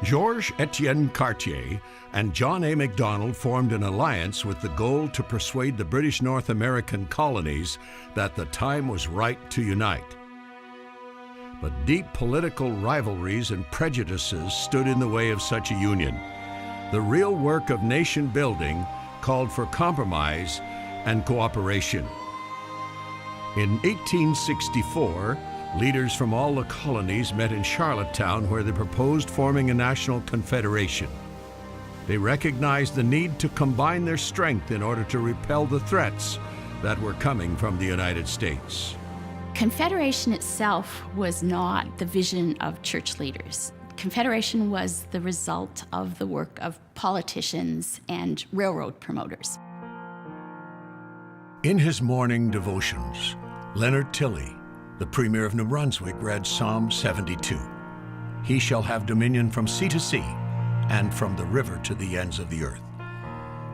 Georges Etienne Cartier and John A. Macdonald formed an alliance with the goal to persuade the British North American colonies that the time was right to unite. But deep political rivalries and prejudices stood in the way of such a union. The real work of nation building called for compromise and cooperation. In 1864, leaders from all the colonies met in Charlottetown, where they proposed forming a national confederation. They recognized the need to combine their strength in order to repel the threats that were coming from the United States. Confederation itself was not the vision of church leaders. Confederation was the result of the work of politicians and railroad promoters. In his morning devotions, Leonard Tilley, the Premier of New Brunswick, read Psalm 72. He shall have dominion from sea to sea and from the river to the ends of the earth.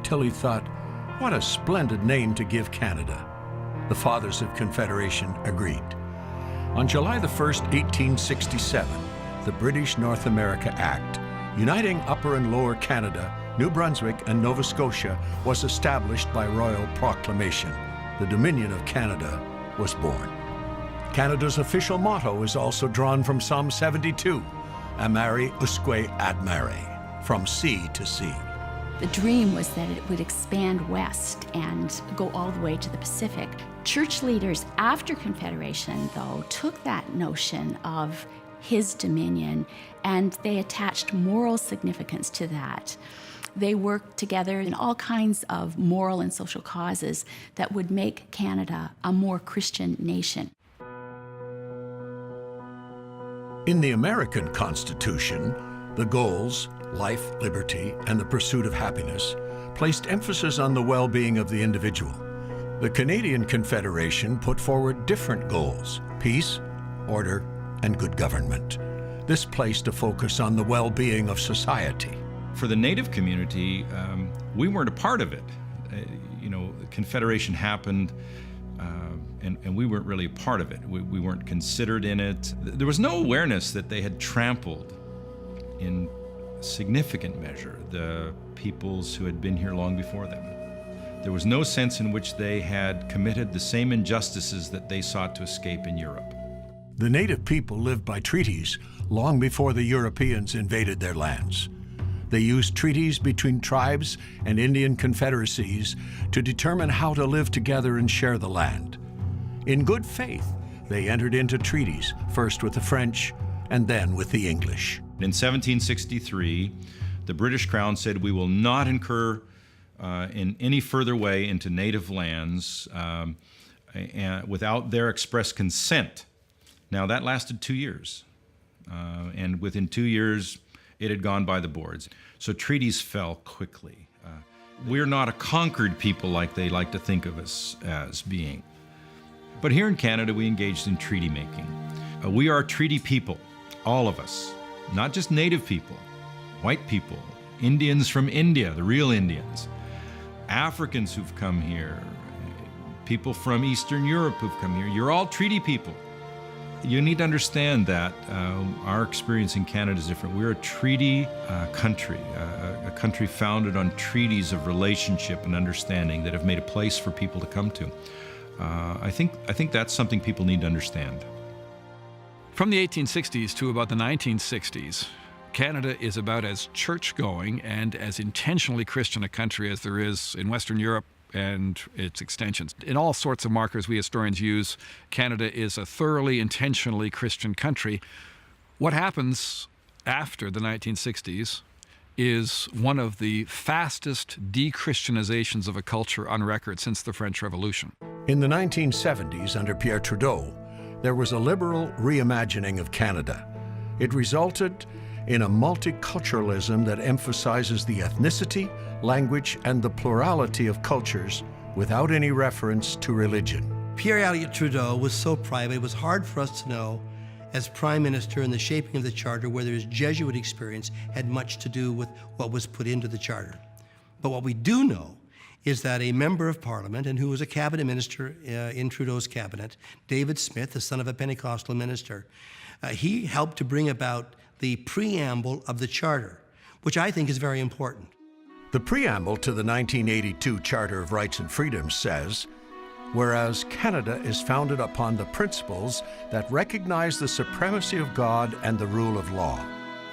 Tilley thought, what a splendid name to give Canada. The Fathers of Confederation agreed. On July the 1st, 1867, the British North America Act, uniting Upper and Lower Canada, New Brunswick, and Nova Scotia, was established by royal proclamation. The Dominion of Canada was born. Canada's official motto is also drawn from Psalm 72, Amare usque ad mare, from sea to sea. The dream was that it would expand west and go all the way to the Pacific. Church leaders after Confederation, though, took that notion of his dominion and they attached moral significance to that. They worked together in all kinds of moral and social causes that would make Canada a more Christian nation. In the American Constitution, the goals, life, liberty, and the pursuit of happiness, placed emphasis on the well-being of the individual. The Canadian Confederation put forward different goals: peace, order, and good government. This placed a focus on the well-being of society. For the Native community, we weren't a part of it. The Confederation happened, and we weren't really a part of it. We weren't considered in it. There was no awareness that they had trampled in significant measure the peoples who had been here long before them. There was no sense in which they had committed the same injustices that they sought to escape in Europe. The Native people lived by treaties long before the Europeans invaded their lands. They used treaties between tribes and Indian confederacies to determine how to live together and share the land. In good faith, they entered into treaties, first with the French and then with the English. In 1763, the British Crown said, we will not incur in any further way into native lands without their express consent. Now, that lasted 2 years, and within 2 years, it had gone by the boards. So treaties fell quickly. We're not a conquered people like they like to think of us as being. But here in Canada, we engaged in treaty making. We are treaty people, all of us, not just Native people, white people, Indians from India, the real Indians, Africans who've come here, people from Eastern Europe who've come here. You're all treaty people. You need to understand that our experience in Canada is different. We're a treaty country, a country founded on treaties of relationship and understanding that have made a place for people to come to. I think that's something people need to understand. From the 1860s to about the 1960s, Canada is about as church-going and as intentionally Christian a country as there is in Western Europe and its extensions. In all sorts of markers we historians use, Canada is a thoroughly, intentionally Christian country. What happens after the 1960s is one of the fastest de-Christianizations of a culture on record since the French Revolution. In the 1970s, under Pierre Trudeau, there was a liberal reimagining of Canada. It resulted in a multiculturalism that emphasizes the ethnicity, language, and the plurality of cultures without any reference to religion. Pierre Elliott Trudeau was so private, it was hard for us to know, as Prime Minister in the shaping of the Charter, whether his Jesuit experience had much to do with what was put into the Charter. But what we do know is that a member of Parliament, and who was a cabinet minister in Trudeau's cabinet, David Smith, the son of a Pentecostal minister, he helped to bring about the preamble of the Charter, which I think is very important. The preamble to the 1982 Charter of Rights and Freedoms says, whereas Canada is founded upon the principles that recognize the supremacy of God and the rule of law.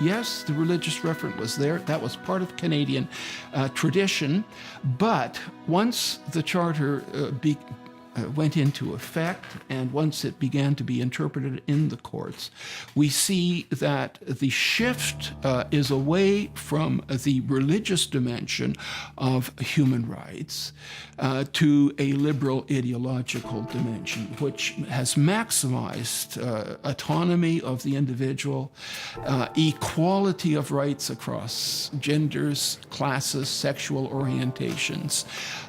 Yes, the religious referent was there. That was part of Canadian tradition. But once the Charter went into effect, and once it began to be interpreted in the courts, we see that the shift is away from the religious dimension of human rights to a liberal ideological dimension, which has maximized autonomy of the individual, equality of rights across genders, classes, sexual orientations,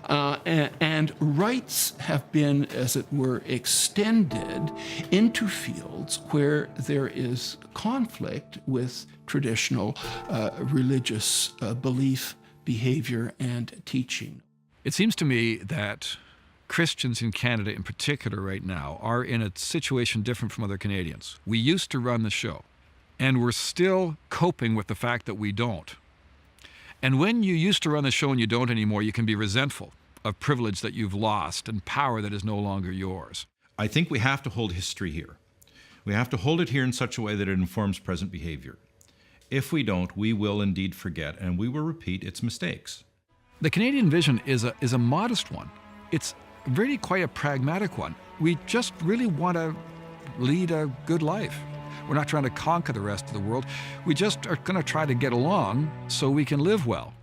and rights have been, as it were, extended into fields where there is conflict with traditional religious belief, behavior, and teaching. It seems to me that Christians in Canada in particular right now are in a situation different from other Canadians. We used to run the show, and we're still coping with the fact that we don't. And when you used to run the show and you don't anymore, you can be resentful of privilege that you've lost and power that is no longer yours. I think we have to hold history here. We have to hold it here in such a way that it informs present behavior. If we don't, we will indeed forget, and we will repeat its mistakes. The Canadian vision is a modest one. It's really quite a pragmatic one. We just really want to lead a good life. We're not trying to conquer the rest of the world. We just are going to try to get along so we can live well.